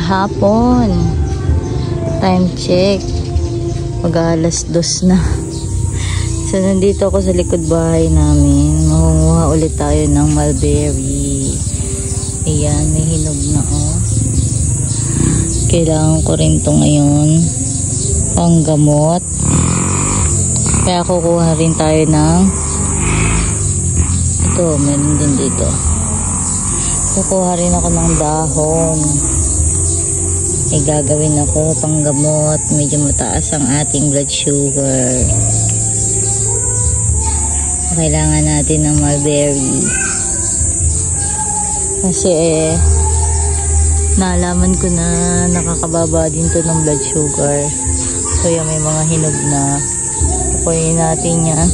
hapon. Time check. Mag-alas 2 na. So, nandito ako sa likod bahay namin. Mangunguha ulit tayo ng mulberry. Ayan, may hinog na oh. Kailangan ko rin ito ngayon. Panggamot. Kaya kukuha rin tayo ng ito, meron din dito. Kukuha rin ako ng dahon. Ay gagawin ako panggamot. Medyo mataas ang ating blood sugar. Kailangan natin ng mulberry. Kasi naalaman ko na nakakababa din to ng blood sugar. So yan, may mga hinog na. Kukunin natin yan.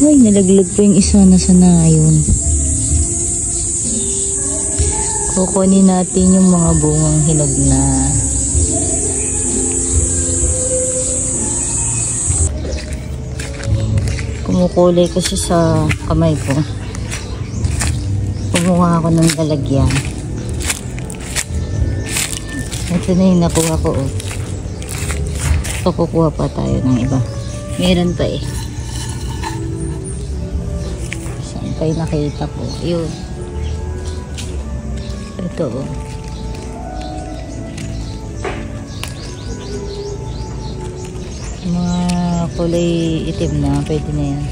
Ay, nalaglag po yung isa na sana yun. Kukunin natin yung mga bungang hinog na. Kumukulay kasi sa kamay ko. Kumuha ako ng lalagyan. Ito na yung nakuha ko. Kukuha pa tayo ng iba. Meron pa eh. Saan pa yung nakita ko? Ayun. Ito oh. Mga kulay itim na. Pwede na yan.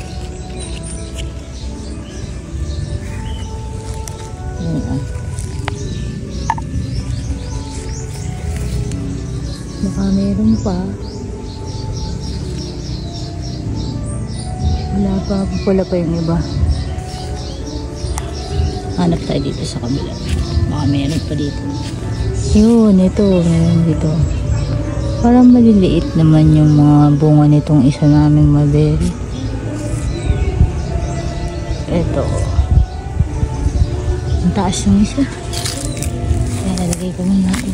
Ayan ah. Baka meron pa. Wala pa. Pula pa yung iba. Hanap tayo dito sa kabila. Baka meron pa dito. Yun, ito. Meron dito. Parang maliliit naman yung mga bunga nitong isa naming mulberry. Ito. Ang taas yung isa. Kaya nalagay ko muna natin.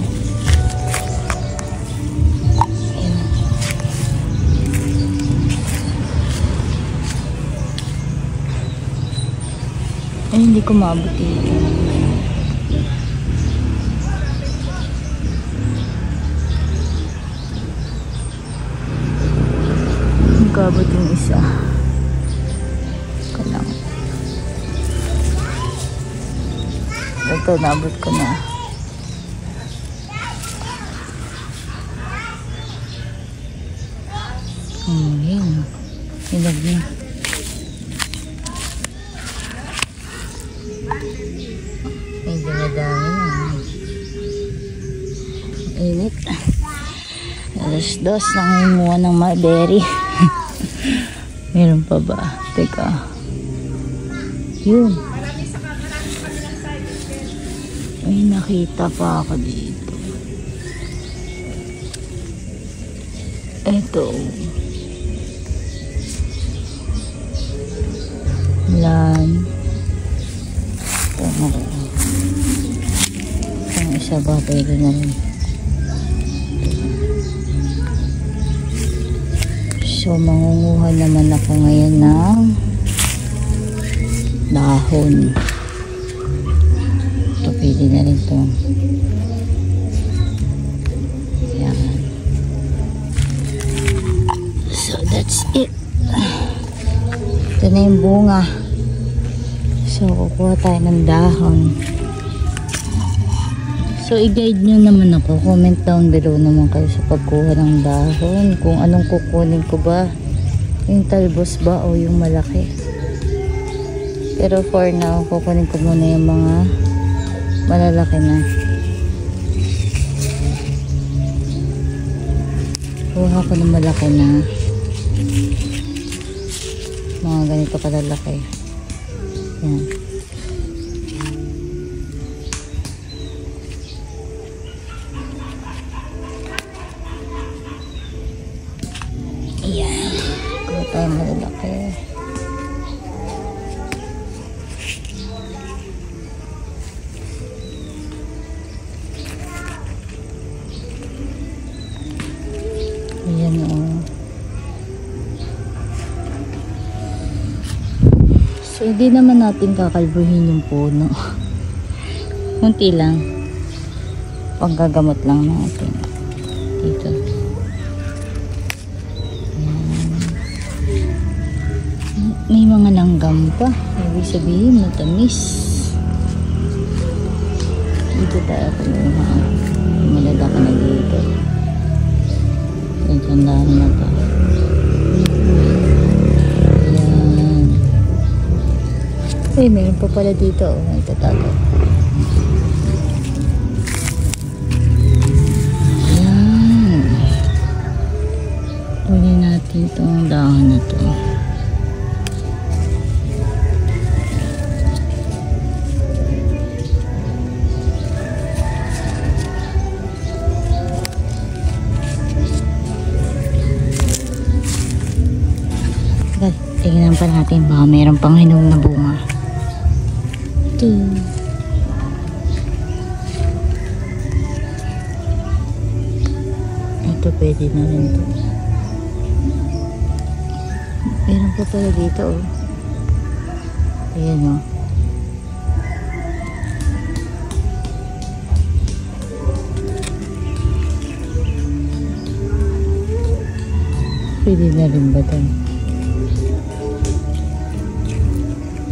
Ay, hindi ko maabot eh. Magkabot yung isa. Kalang. Ito, naabot ko na. Yun. Hinog na. Medyo madami na. Init. Alas 2 nangunguha ng mulberry. Meron pa ba? Teka. Yun. Ay, nakita pa ako dito. Ito. Lan. Ang isa ba pwede na rin. So mangunguha naman ako ngayon ng dahon. Ito pwede na rin ito. Yan. So that's it. Ito na yung bunga. So, kukuha tayo ng dahon. So, i-guide nyo naman ako. Comment down below naman kayo sa pagkuha ng dahon. Kung anong kukunin ko ba. Yung talbos ba o yung malaki. Pero for now, kukunin ko muna yung mga malalaki na. Kuha ko ng malaki na. Mga ganito kalalaki. Yan. Ayan. Kuha tayo malalaki. Ayan o. So, hindi naman natin kakalbuhin yung puno. Kunti lang. Panggagamot lang natin. Dito. May mga langgam pa. Ibig sabihin, matamis. Dito tayo kumuha. Malala ka na dito. Tandaan na to. Ayan. Ay, meron pa pala dito. May tatago. Ayan. Huli natin itong dahon na to. Tingnan pa natin, baka mayroon pang hinog na bunga. Ito. Ito pwede na rin ito. Meron pa pala dito, oh. Ayan, oh. Pwede na rin ba ito?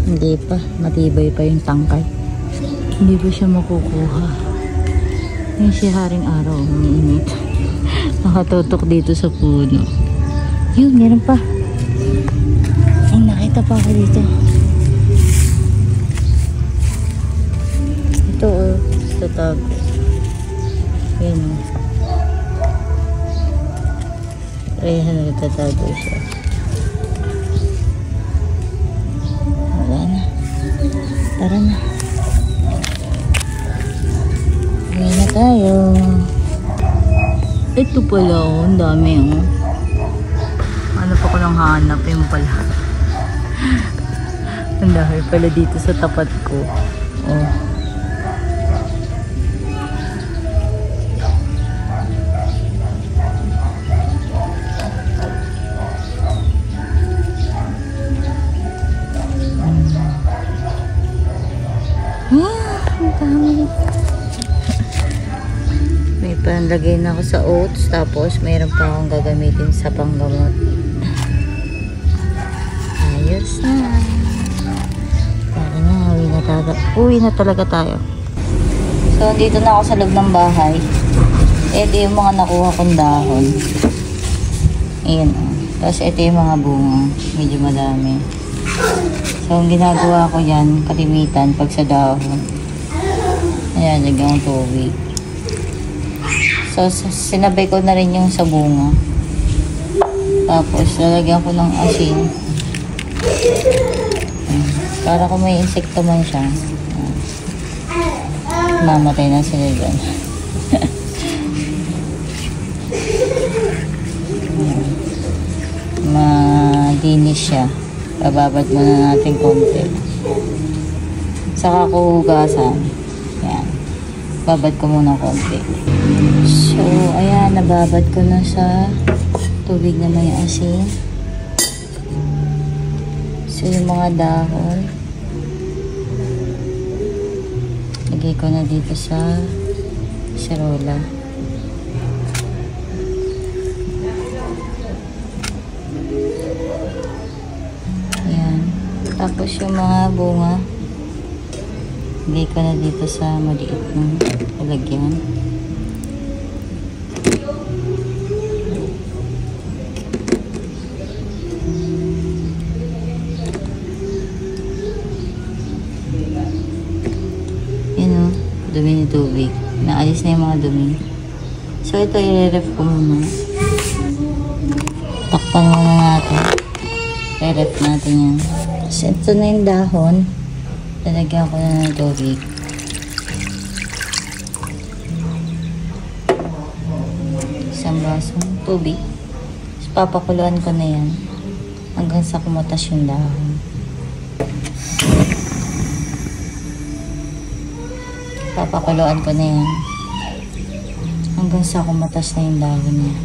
Hindi pa, matibay pa yung tangkay. Hindi pa siya makukuha. Yung si Haring Araw, umiinit. Nakatutok dito sa puno. Yun, meron pa. Ay, nakita pa ako dito. Ito, oh, sa tago. Yan, oh. Ayan, nagtatago siya. Tara na. Uwi na tayo. Ito pala, oh. Ang dami, oh. Ano pa ko nang hanap yung pala. Ang dami pala dito sa tapat ko. Oh. May panlagay na ako sa oats, tapos mayroon pa akong gagamitin sa panggamot. Ayos na. Tara na, uwi na talaga tayo. So, dito na ako sa loob ng bahay. Ito yung mga nakuha kong dahon. Ayan. Tapos ito yung mga bunga. Medyo madami. So, ang ginagawa ko yan, kalimitan pag sa dahon. Ayan, lagyan ko tubig. So, sinabay ko na rin yung sa bunga. Tapos, lalagyan ko ng asin. Para kung may insekto man siya, mamatay na sila dyan. Madinis siya. Bababad muna natin konti. Saka ko hugasan. Ayan. Babad ko muna konti. So, ayan. Nababad ko na sa tubig na may asin. So, yung mga dahon, lagay ko na dito sa serola. Tapos yung mga bunga, lagay ko na dito sa maliit na lalagyan. Yan o, dumi ng tubig. Naalis na yung mga dumi. So ito, i-ref ko muna. Takpan muna natin. I-ref natin yan. So, ito na yung dahon. Lalagyan ko na ng tubig. Isang basong tubig. So, papakuluan ko na yan hanggang sa kumutas yung dahon. Papakuluan ko na yan hanggang sa kumutas na yung dahon niya.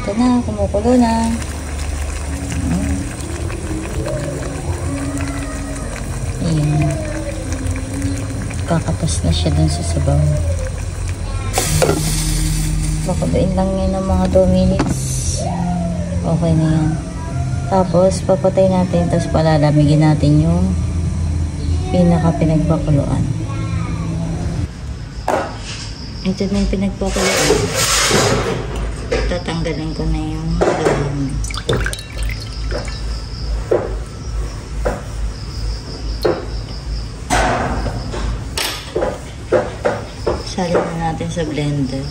Ito na, kumukulo na. Kakatas na siya dun sa sabaw. Bakabain lang yan ng mga 2 minutes. Okay na yan. Tapos, papatay natin. Tapos, palalamigin natin yung pinaka-pinagbakuluan. Ito na yung pinagpakuluan. Tatanggalin ko na yung dahon. Salin na natin sa blender.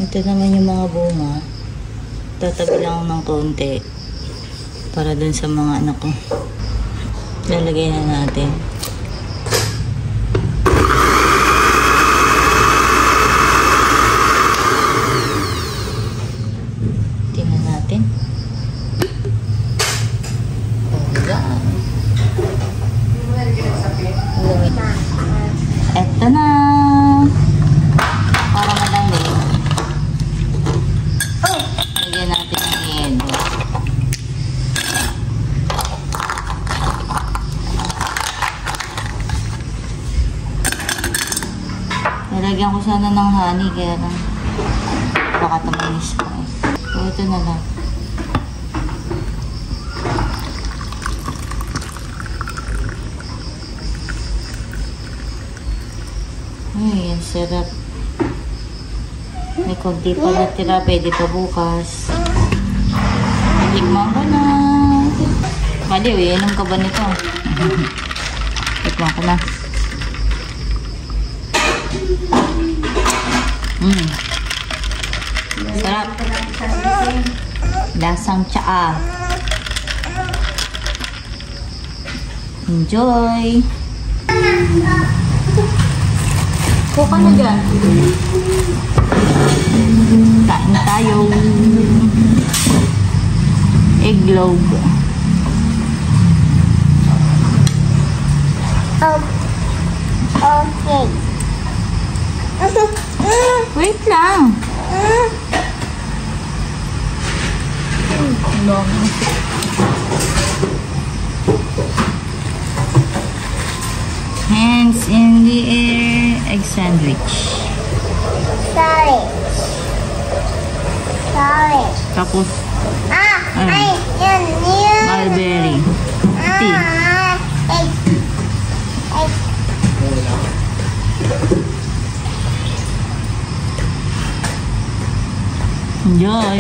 Ito naman yung mga bunga. Tatabi lang ng konti para dun sa mga anak ko. Lalagay na natin. Tingnan natin. Eto na. Para madali. Lagyan natin ang yelo. Nalagyan ko sana ng honey kaya lang baka tamanis pa eh. So ito na lang. Ay, ang sarap. May konti pa natira, pwede pa bukas. Tikman ko na. Maliw, inom ka ba nito? Tikman ko na. Sarap. Lasang tsaa. Enjoy. Kuka na dyan. Kain tayo. Eggnog. Okay. Wait lang. Long. Hands in the air. Egg sandwich. Sorry. Tapos, Ay, yan. mulberry. Tea. Enjoy.